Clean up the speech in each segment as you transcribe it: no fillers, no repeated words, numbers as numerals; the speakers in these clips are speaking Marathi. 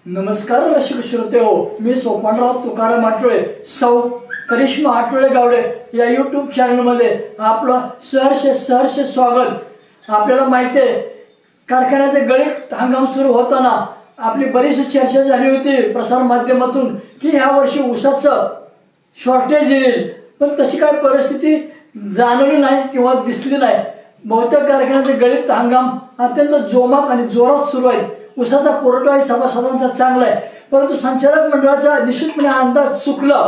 नमस्कार रसिक श्रोते हो, मी सोपानराव तुकाराम आठवळे सौ करिश्मा आठवळे गावडे या यूट्यूब चॅनलमध्ये आपलं सहर्ष स्वागत। आपल्याला माहिती आहे कारखान्याचे गळीत हंगाम सुरू होताना आपली बरीच चर्चा झाली होती प्रसार माध्यमातून की ह्या वर्षी ऊसाचं शॉर्टेज येईल, पण तशी काय परिस्थिती जाणवली नाही किंवा दिसली नाही। बहुतेक कारखान्याचे गळीत हंगाम अत्यंत जोमात आणि जोरात सुरू आहे। ऊसाचा पुरवठा सभासदांचा चांगला आहे, परंतु संचालक मंडळाचा निश्चितपणे अंदाज चुकला।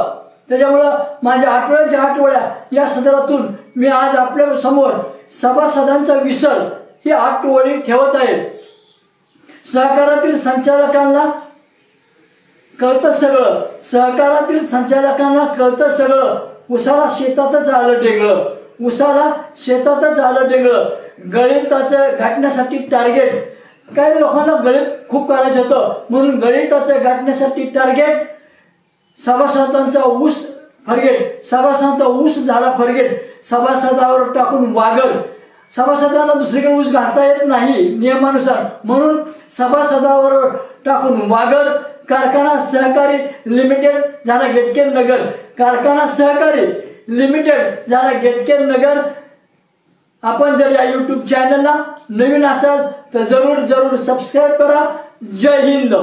त्याच्यामुळे माझ्या आठवड्या या सदरातून मी आज आपल्या समोर सभासदांचा विसर ही आठवडी ठेवत आहे। सहकारातील संचालकांना कळतं सगळं, सहकारातील संचालकांना कळतं सगळं। ऊसाला शेतातच आलं ढेंगळं, ऊसाला शेतातच आलं ढेंगळं। गळीताचं गाठण्यासाठी टार्गेट, काही लोकांना गळीत खूप करायचं होतं म्हणून गळीताचं गाठण्यासाठी टार्गेट सभासदांचा ऊस फरगेट, सभासदांचा ऊस झाला फरगेट, सभासदावर टाकून वागर। सभासदांना दुसरीकडे ऊस घालता येत नाही नियमानुसार, म्हणून सभासदावर टाकून वागर। कारखाना सहकारी लिमिटेड झाला गेटकेर नगर, कारखाना सहकारी लिमिटेड झाला गेटकेर नगर। आपण जर या यूट्यूब चॅनलला नवीन असाल तर जरूर सबस्क्राइब करा। जय हिंद।